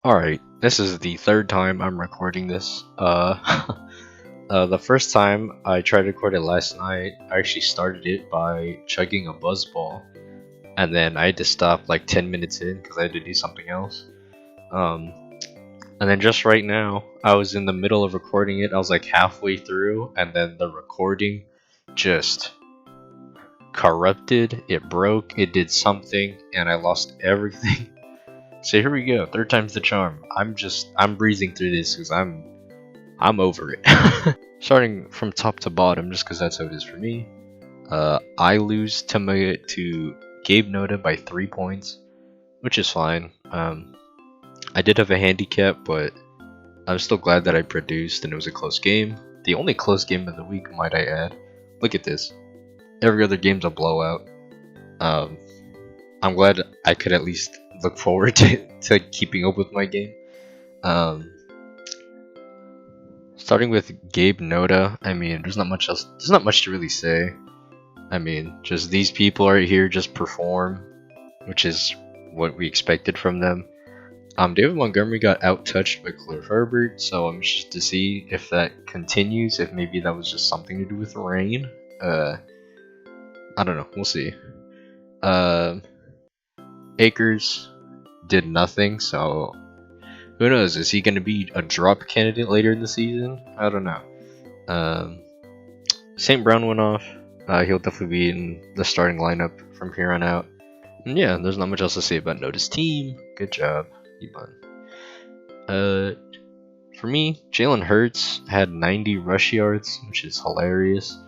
Alright, this is the third time I'm recording this. The first time I tried to record it last night, I actually started it by chugging a buzz ball, and then I had to stop like 10 minutes in because I had to do something else. Um, and then just right now, I was in the middle of recording it, I was like halfway through, and then the recording just corrupted, it broke, it did something, and I lost everything. So here we go, third time's the charm. I'm breezing through this because I'm over it. Starting from top to bottom, just because that's how it is for me. I lose to Gabe Noda by 3 points, which is fine. I did have a handicap, but I'm still glad that I produced and it was a close game. The only close game of the week, might I add. Look at this. Every other game's a blowout. Um, I'm glad I could at least look forward to keeping up with my game. Um, Starting with Gabe Noda, I mean, there's not much else. There's not much to really say. I mean, just these people right here just perform, which is what we expected from them. David Montgomery got out-touched by Khalil Herbert, so I'm interested to see if that continues. If maybe that was just something to do with the rain. I don't know. We'll see. Akers did nothing, so who knows? Is he going to be a drop candidate later in the season? I don't know. St. Brown went off. He'll definitely be in the starting lineup from here on out. And yeah, there's not much else to say about Noda's team. Good job. You won. For me, Jalen Hurts had 90 rush yards, which is hilarious.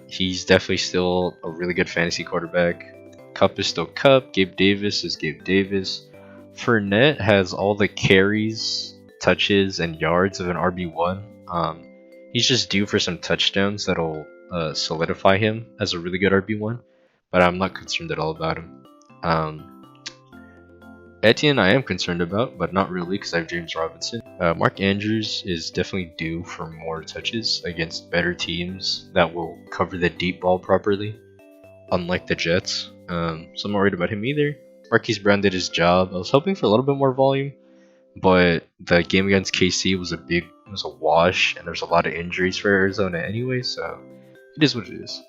He's definitely still a really good fantasy quarterback. Cup is still Cup. Gabe Davis is Gabe Davis. Fournette has all the carries, touches, and yards of an RB1. He's just due for some touchdowns that'll solidify him as a really good RB1, but I'm not concerned at all about him. Etienne I am concerned about, but not really because I have James Robinson. Mark Andrews is definitely due for more touches against better teams that will cover the deep ball properly, unlike the Jets. So I'm not worried about him either. Marquise Brown did his job. I was hoping for a little bit more volume, but the game against KC was a wash, and there's a lot of injuries for Arizona anyway, so it is what it is.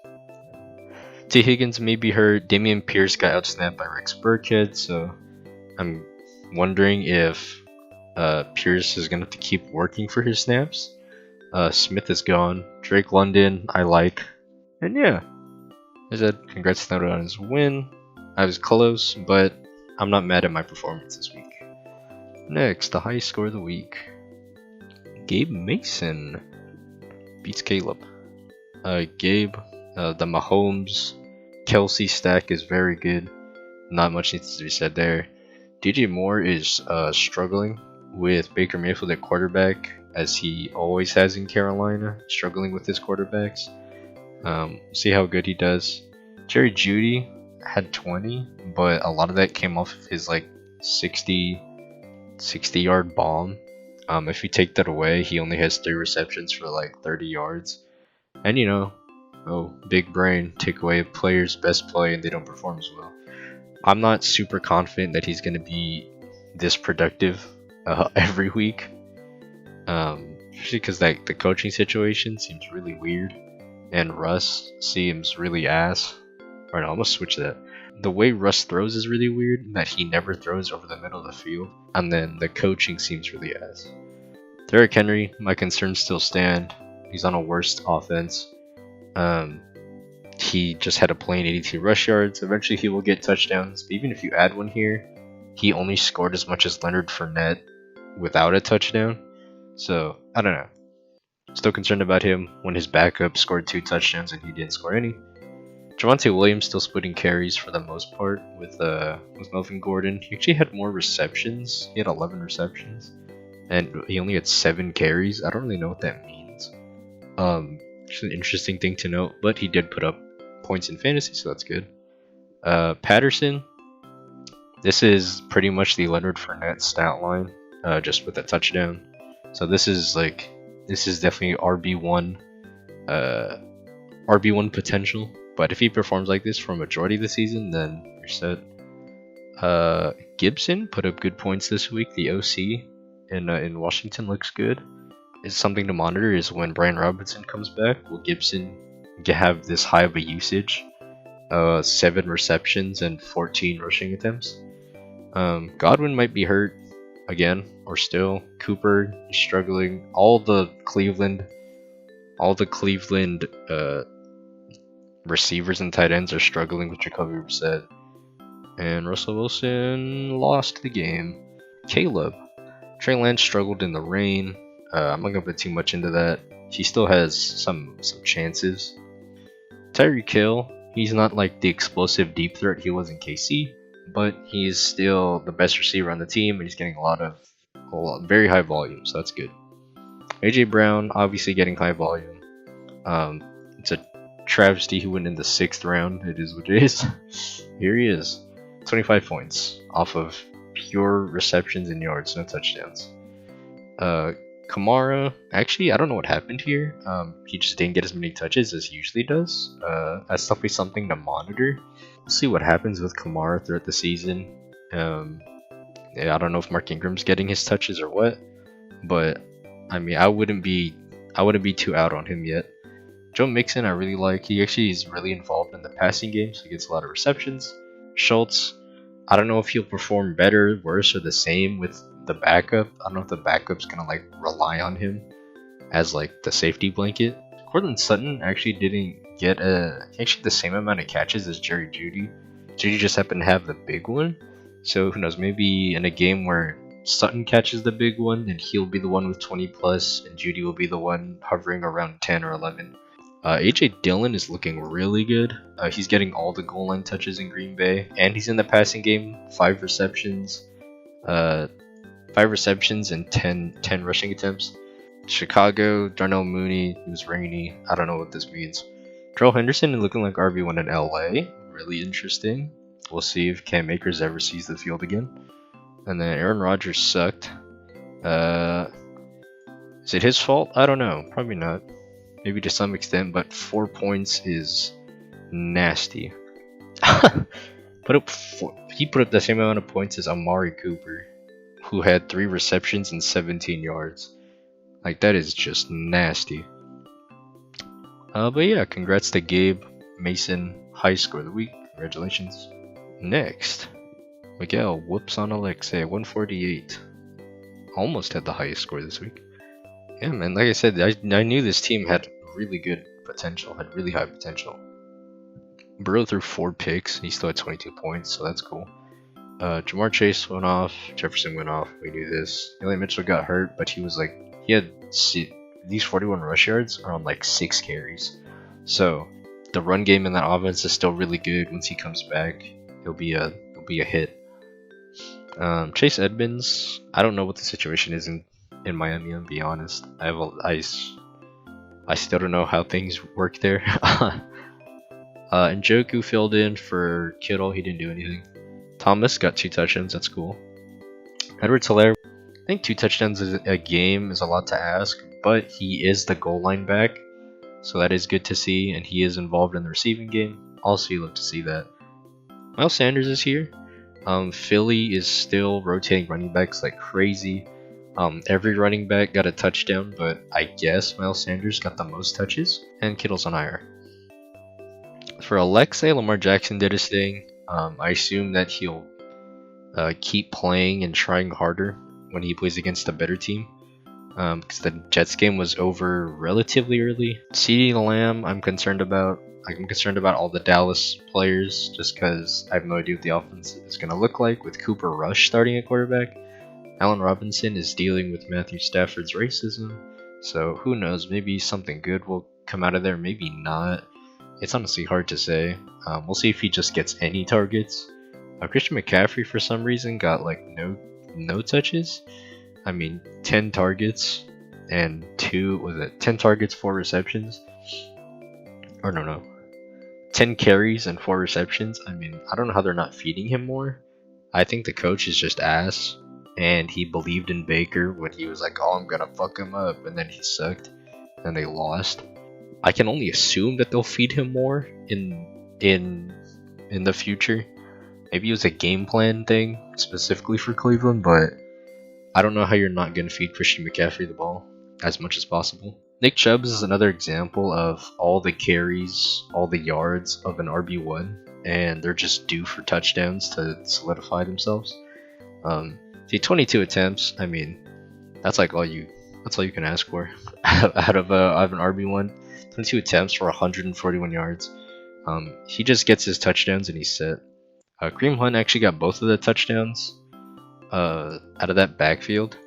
T. Higgins may be hurt. Damian Pierce got outsnapped by Rex Burkhead, so I'm wondering if Pierce is going to have to keep working for his snaps. Smith is gone. Drake London, I like. And yeah, as I said, congrats to Noda on his win. I was close, but I'm not mad at my performance this week. Next, the highest score of the week. Gabe Mason beats Caleb. Gabe, the Mahomes Kelsey stack is very good. Not much needs to be said there. DJ Moore is struggling with Baker Mayfield at quarterback, as he always has in Carolina, struggling with his quarterbacks. See how good he does. Jerry Jeudy had 20, but a lot of that came off of his like 60 yard bomb. If you take that away, he only has 3 receptions for like 30 yards. And big brain, take away a player's best play and they don't perform as well. I'm not super confident that he's going to be this productive every week. Especially because the coaching situation seems really weird. And Russ seems really ass. Or no, I'm going to switch that. The way Russ throws is really weird, that he never throws over the middle of the field. And then the coaching seems really ass. Derrick Henry, my concerns still stand. He's on a worst offense. He just had a plain 82 rush yards. Eventually he will get touchdowns. But even if you add one here, he only scored as much as Leonard Fournette without a touchdown. So, I don't know. Still concerned about him when his backup scored 2 touchdowns and he didn't score any. Javonte Williams still splitting carries for the most part with Melvin Gordon. He actually had more receptions. He had 11 receptions. And he only had 7 carries. I don't really know what that means. It's an interesting thing to note, but he did put up points in fantasy, so that's good. Patterson, this is pretty much the Leonard Fournette stat line, just with a touchdown. So this is definitely RB1 potential. But if he performs like this for a majority of the season, then you're set. Gibson put up good points this week. The OC in Washington looks good. It's something to monitor is when Brian Robinson comes back. Will Gibson have this high of a usage? 7 receptions and 14 rushing attempts. Godwin might be hurt again, or still. Cooper is struggling. All the Cleveland receivers and tight ends are struggling with Jacoby Brissett. And Russell Wilson lost the game. Caleb. Trey Lance struggled in the rain. I'm not gonna put too much into that. He still has some chances. Tyreek Hill, he's not like the explosive deep threat he was in KC, but he's still the best receiver on the team, and he's getting a lot very high volume, so that's good. AJ Brown, obviously getting high volume. It's a travesty he went in the 6th round. It is what it is. Here he is, 25 points off of pure receptions and yards, no touchdowns. Kamara, actually, I don't know what happened here. He just didn't get as many touches as he usually does. That's definitely something to monitor. We'll see what happens with Kamara throughout the season. Yeah, I don't know if Mark Ingram's getting his touches or what, but I mean, I wouldn't be too out on him yet. Joe Mixon, I really like. He actually is really involved in the passing game, so he gets a lot of receptions. Schultz, I don't know if he'll perform better, worse, or the same with the backup. I don't know if the backup's gonna like rely on him as like the safety blanket. Cortland Sutton actually didn't get actually the same amount of catches as Jerry Jeudy. Jeudy just happened to have the big one, so who knows? Maybe in a game where Sutton catches the big one, and he'll be the one with 20 plus, and Jeudy will be the one hovering around 10 or 11. AJ Dillon is looking really good. He's getting all the goal line touches in Green Bay, and he's in the passing game. 5 receptions, 5 receptions and 10 rushing attempts. Chicago, Darnell Mooney, it was rainy. I don't know what this means. Darrell Henderson is looking like RB1 in LA. Really interesting. We'll see if Cam Akers ever sees the field again. And then Aaron Rodgers sucked. Is it his fault? I don't know. Probably not. Maybe to some extent, but 4 points is nasty. He put up the same amount of points as Amari Cooper, who had 3 receptions and 17 yards. Like, that is just nasty. But yeah, congrats to Gabe Mason, high score of the week. Congratulations. Next, Miguel whoops on Alexei, 148. Almost had the highest score this week. Yeah, man, like I said, I knew this team had really good potential, had really high potential. Burrow threw 4 picks, he still had 22 points, so that's cool. Jamar Chase went off, Jefferson went off, we knew this. Eli Mitchell got hurt, but he had these 41 rush yards are on like 6 carries. So the run game in that offense is still really good. Once he comes back, he'll be a hit. Chase Edmonds, I don't know what the situation is in Miami, I'll be honest. I still don't know how things work there. Njoku filled in for Kittle, he didn't do anything. Thomas got 2 touchdowns, that's cool. Edwards-Helaire, I think 2 touchdowns a game is a lot to ask, but he is the goal line back, so that is good to see, and he is involved in the receiving game. Also, you love to see that. Miles Sanders is here. Philly is still rotating running backs like crazy. Every running back got a touchdown, but I guess Miles Sanders got the most touches, and Kittle's on IR. For Alexei, Lamar Jackson did his thing. I assume that he'll keep playing and trying harder when he plays against a better team, because the Jets game was over relatively early. CeeDee Lamb, I'm concerned about. I'm concerned about all the Dallas players, just because I have no idea what the offense is going to look like with Cooper Rush starting at quarterback. Allen Robinson is dealing with Matthew Stafford's racism, so who knows, maybe something good will come out of there, maybe not. It's honestly hard to say. We'll see if he just gets any targets. Christian McCaffrey, for some reason, got like no touches. I mean, 10 targets and 10 targets, 4 receptions? Or no. 10 carries and 4 receptions. I mean, I don't know how they're not feeding him more. I think the coach is just ass, and he believed in Baker when he was like, oh, I'm gonna fuck him up, and then he sucked, and they lost. I can only assume that they'll feed him more in the future. Maybe it was a game plan thing specifically for Cleveland, but I don't know how you're not going to feed Christian McCaffrey the ball as much as possible. Nick Chubb is another example of all the carries, all the yards of an RB1, and they're just due for touchdowns to solidify themselves. See, 22 attempts. I mean, that's like all you. That's all you can ask for out of an RB1. 22 attempts for 141 yards. He just gets his touchdowns and he's set. Kareem Hunt actually got both of the touchdowns out of that backfield.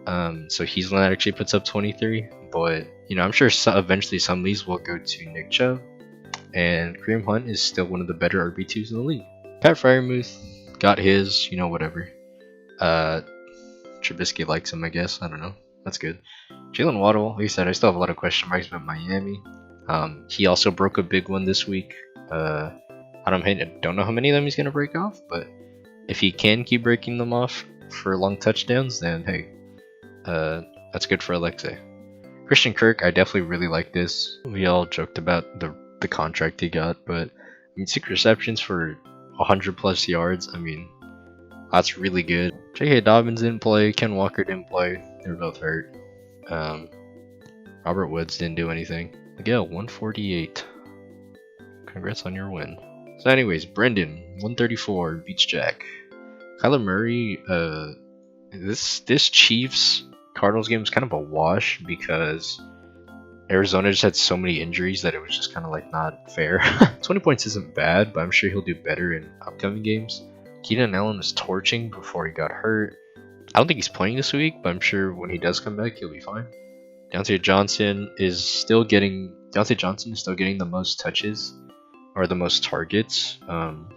So he's the one that actually puts up 23. But I'm sure eventually some of these will go to Nick Chubb, and Kareem Hunt is still one of the better RB2s in the league. Pat Freiermuth got his, whatever. Trubisky likes him, I guess. I don't know. That's good. Jalen Waddle, like I said, I still have a lot of question marks about Miami. He also broke a big one this week. I don't know how many of them he's gonna break off, but if he can keep breaking them off for long touchdowns, then hey, that's good for Alexei. Christian Kirk, I definitely really like this. We all joked about the contract he got, but 6 receptions for 100 plus yards. I mean, that's really good. J.K. Dobbins didn't play. Ken Walker didn't play. They were both hurt. Robert Woods didn't do anything. Miguel, 148. Congrats on your win. So anyways, Brendan, 134, beats Jack. Kyler Murray, this Chiefs Cardinals game was kind of a wash because Arizona just had so many injuries that it was just kind of like not fair. 20 points isn't bad, but I'm sure he'll do better in upcoming games. Keenan Allen was torching before he got hurt. I don't think he's playing this week, but I'm sure when he does come back, he'll be fine. Deontay Johnson is still getting the most touches or the most targets on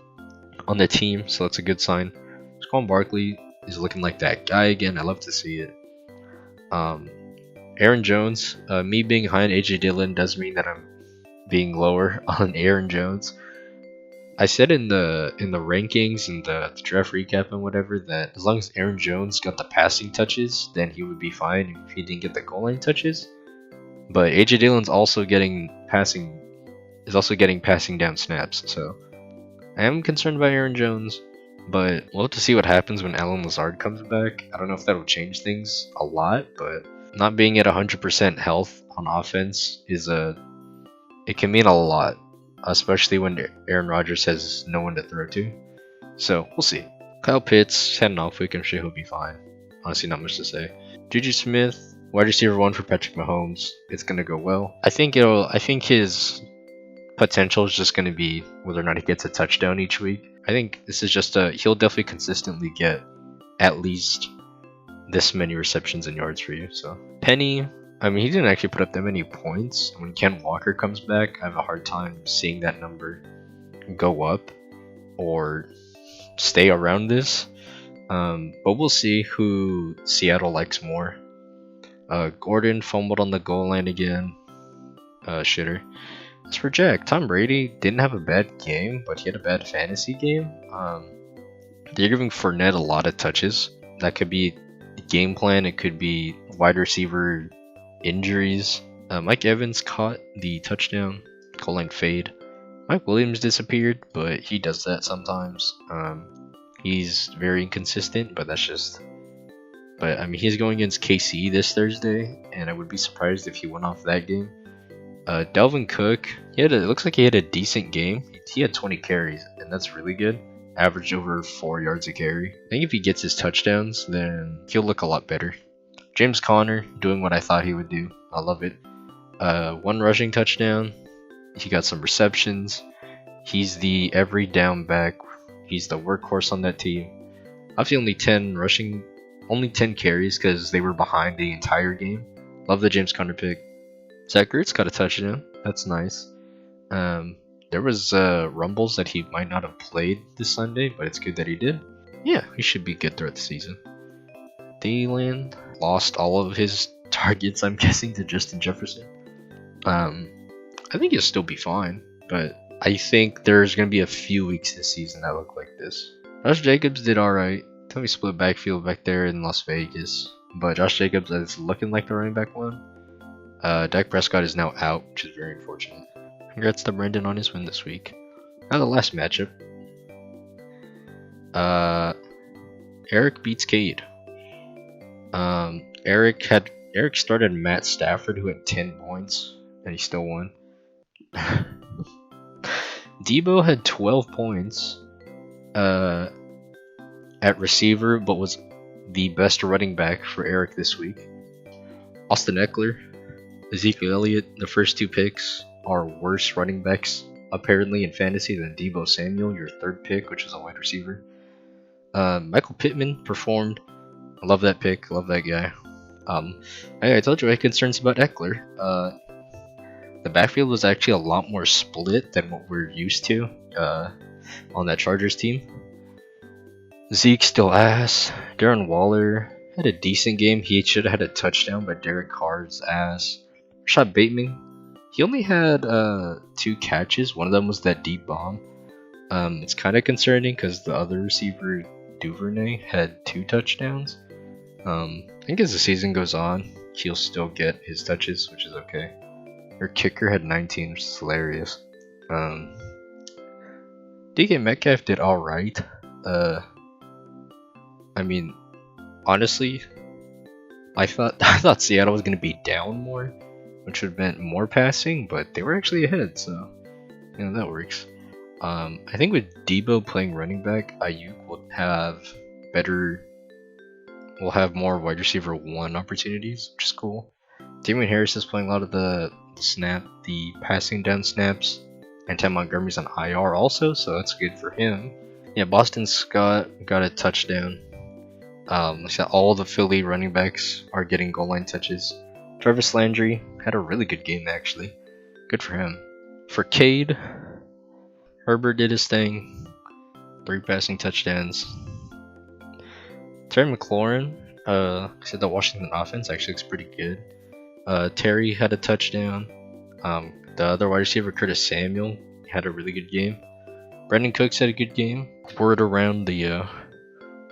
the team, so that's a good sign. Saquon Barkley is looking like that guy again. I love to see it. Aaron Jones, me being high on AJ Dillon does mean that I'm being lower on Aaron Jones. I said in the rankings and the draft recap and whatever that as long as Aaron Jones got the passing touches, then he would be fine if he didn't get the goal line touches. But AJ Dillon's also getting passing down snaps, so I am concerned about Aaron Jones. But we'll have to see what happens when Allen Lazard comes back. I don't know if that'll change things a lot, but not being at 100% health on offense it can mean a lot, especially when Aaron Rodgers has no one to throw to. So we'll see. Kyle Pitts had an off week. I'm sure he'll be fine. Honestly, not much to say. Juju Smith, wide receiver 1 for Patrick Mahomes. It's gonna go well. I think his potential is just gonna be whether or not he gets a touchdown each week. I think this is just he'll definitely consistently get at least this many receptions and yards for you. So Penny, I mean, he didn't actually put up that many points. When Ken Walker comes back, I have a hard time seeing that number go up or stay around this. But we'll see who Seattle likes more. Gordon fumbled on the goal line again. Shitter. As for Jack, Tom Brady didn't have a bad game, but he had a bad fantasy game. They're giving Fournette a lot of touches. That could be game plan. It could be wide receiver injuries. Mike Evans caught the touchdown, goal line fade. Mike Williams disappeared, but he does that sometimes. He's very inconsistent, but that's just. But I mean, he's going against KC this Thursday, and I would be surprised if he went off that game. Delvin Cook, it looks like he had a decent game. He had 20 carries, and that's really good. Averaged over 4 yards a carry. I think if he gets his touchdowns, then he'll look a lot better. James Conner doing what I thought he would do. I love it. 1 rushing touchdown. He got some receptions. He's the every down back. He's the workhorse on that team. Obviously only 10 carries because they were behind the entire game. Love the James Conner pick. Zach Ertz got a touchdown. That's nice. There was rumbles that he might not have played this Sunday, but it's good that he did. Yeah, he should be good throughout the season. Thielen lost all of his targets, I'm guessing, to Justin Jefferson. I think he'll still be fine, but I think there's going to be a few weeks this season that look like this. Josh Jacobs did alright. Tell me split backfield back there in Las Vegas, but Josh Jacobs is looking like the running back one. Dak Prescott is now out, which is very unfortunate. Congrats to Brendan on his win this week. Now the last matchup. Uh, Eric beats Cade. Eric started Matt Stafford, who had 10 points, and he still won. Debo had 12 points at receiver, but was the best running back for Eric this week. Austin Eckler, Ezekiel Elliott, the first two picks are worse running backs apparently in fantasy than Debo Samuel, your third pick, which is a wide receiver. Michael Pittman performed. I love that pick. Love that guy. I told you I had concerns about Eckler. The backfield was actually a lot more split than what we're used to on that Chargers team. Zeke still ass. Darren Waller had a decent game. He should have had a touchdown, but Derek Carr's ass. Rashad Bateman, he only had 2 catches. One of them was that deep bomb. It's kind of concerning because the other receiver, Duvernay, had 2 touchdowns. I think as the season goes on, he'll still get his touches, which is okay. Our kicker had 19, which is hilarious. DK Metcalf did alright. I mean, honestly, I thought Seattle was gonna be down more, which would have meant more passing, but they were actually ahead, so that works. I think with Debo playing running back, Ayuk will have more wide receiver 1 opportunities, which is cool. Damien Harris is playing a lot of the passing down snaps, and Tim Montgomery's on IR also, so that's good for him. Yeah, Boston Scott got a touchdown. All the Philly running backs are getting goal line touches. Travis Landry had a really good game, actually. Good for him. For Cade, Herbert did his thing. 3 passing touchdowns. Terry McLaurin said the Washington offense actually looks pretty good. Terry had a touchdown. The other wide receiver, Curtis Samuel, had a really good game. Brandon Cooks had a good game. Word around the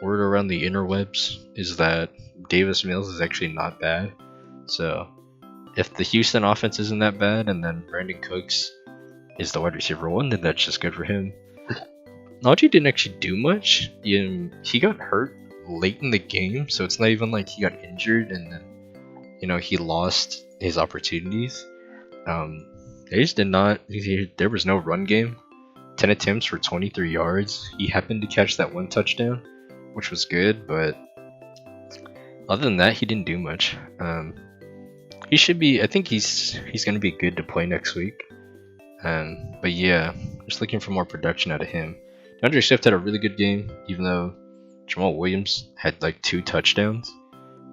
interwebs is that Davis Mills is actually not bad. So if the Houston offense isn't that bad, and then Brandon Cooks is the wide receiver 1, then that's just good for him. Najee didn't actually do much. He got hurt late in the game, so it's not even like he got injured and then he lost his opportunities. They just did not. There was no run game. 10 attempts for 23 yards. He happened to catch that 1 touchdown, which was good, but other than that, he didn't do much. He should be. I think he's gonna be good to play next week. But yeah, just looking for more production out of him. DeAndre Swift had a really good game, even though Jamal Williams had like 2 touchdowns.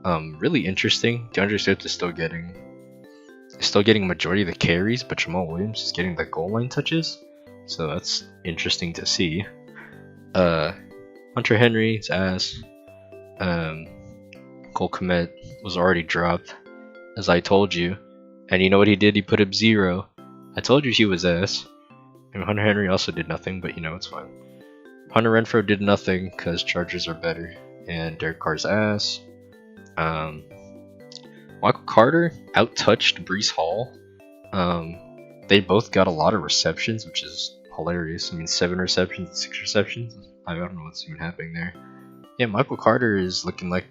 Really interesting. DeAndre Swift is still getting majority of the carries, but Jamal Williams is getting the goal line touches. So that's interesting to see. Hunter Henry's ass. Cole Kmet was already dropped, as I told you. And you know what he did? He put up 0. I told you he was ass. And Hunter Henry also did nothing, but it's fine. Hunter Renfrow did nothing because Chargers are better. And Derek Carr's ass. Michael Carter outtouched Breece Hall. They both got a lot of receptions, which is hilarious. 7 receptions, 6 receptions. I don't know what's even happening there. Yeah, Michael Carter is looking like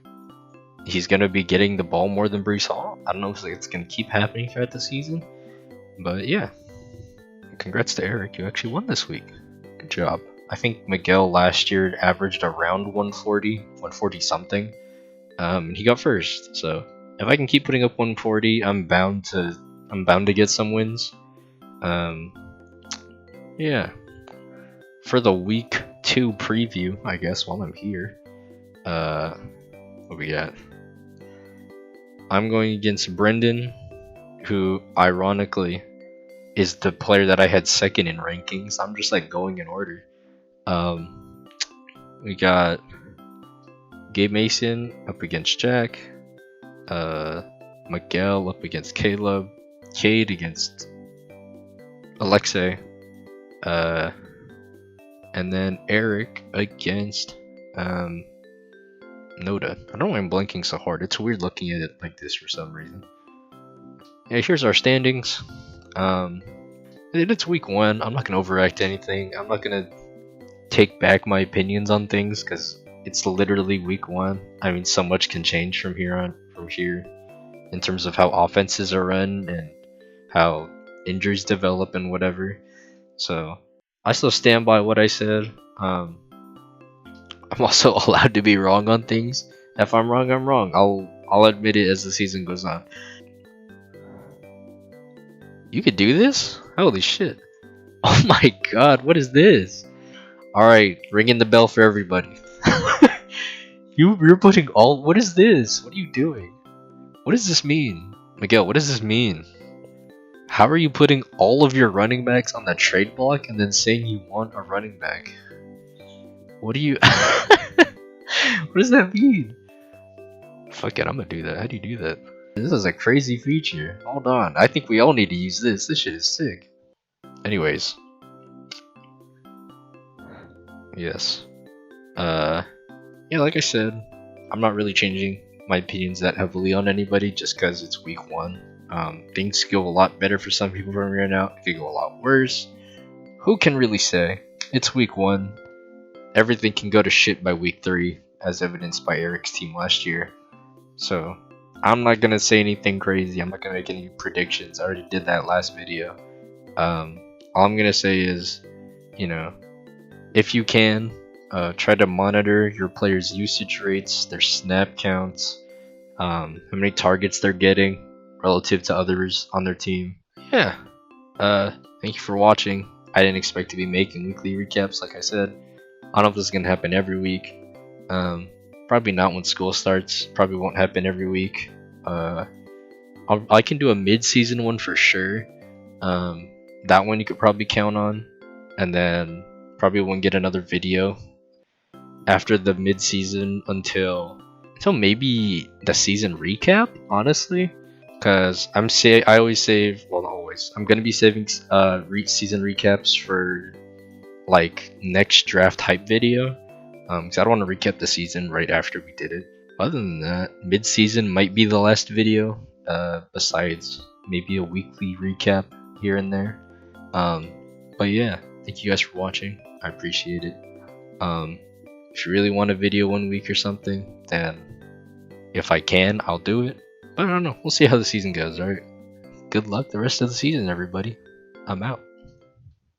he's going to be getting the ball more than Breece Hall. I don't know if it's going to keep happening throughout the season. But yeah, congrats to Eric. You actually won this week. Good job. I think Miguel last year averaged around 140 something. He got first. So if I can keep putting up 140, I'm bound to get some wins. Yeah. For the week 2 preview, I guess, while I'm here. What we got? I'm going against Brendan, who ironically is the player that I had second in rankings. I'm just going in order. We got Gabe Mason up against Jack, Miguel up against Caleb, Cade against Alexei, and then Eric against Noda. I don't know why I'm blanking so hard. It's weird looking at it like this for some reason. Yeah, here's our standings. It's week 1. I'm not gonna overact anything. I'm not gonna take back my opinions on things because it's literally week 1. I mean, so much can change from here in terms of how offenses are run and how injuries develop and whatever. So I still stand by what I said. I'm also allowed to be wrong on things. If I'm wrong, I'm wrong. I'll admit it as the season goes on. You could do this? Holy shit. Oh my god, what is this? Alright, ringing the bell for everybody. You're putting all. What is this? What are you doing? What does this mean? Miguel, what does this mean? How are you putting all of your running backs on that trade block and then saying you want a running back? What do you. What does that mean? Fuck it, I'm gonna do that. How do you do that? This is a crazy feature. Hold on. I think we all need to use this. This shit is sick. Anyways. Yes. Yeah, like I said, I'm not really changing my opinions that heavily on anybody just because it's week 1. Things go a lot better for some people from here on out. It could go a lot worse. Who can really say? It's week 1. Everything can go to shit by week 3, as evidenced by Eric's team last year. So, I'm not gonna say anything crazy. I'm not gonna make any predictions. I already did that last video. All I'm gonna say is, you know, if you can, try to monitor your players' usage rates, their snap counts, how many targets they're getting relative to others on their team. Yeah. Thank you for watching. I didn't expect to be making weekly recaps, like I said. I don't know if this is gonna happen every week. Probably not when school starts. Probably won't happen every week. I can do a mid-season one for sure. That one you could probably count on, and then probably won't get another video after the mid-season until maybe the season recap. Honestly, because I always save. Well, not always. I'm gonna be saving season recaps for like next draft hype video. Because I don't want to recap the season right after we did it. Other than that, mid-season might be the last video. Besides maybe a weekly recap here and there. But yeah, thank you guys for watching. I appreciate it. If you really want a video one week or something, then if I can, I'll do it. But I don't know. We'll see how the season goes, alright? Good luck the rest of the season, everybody. I'm out.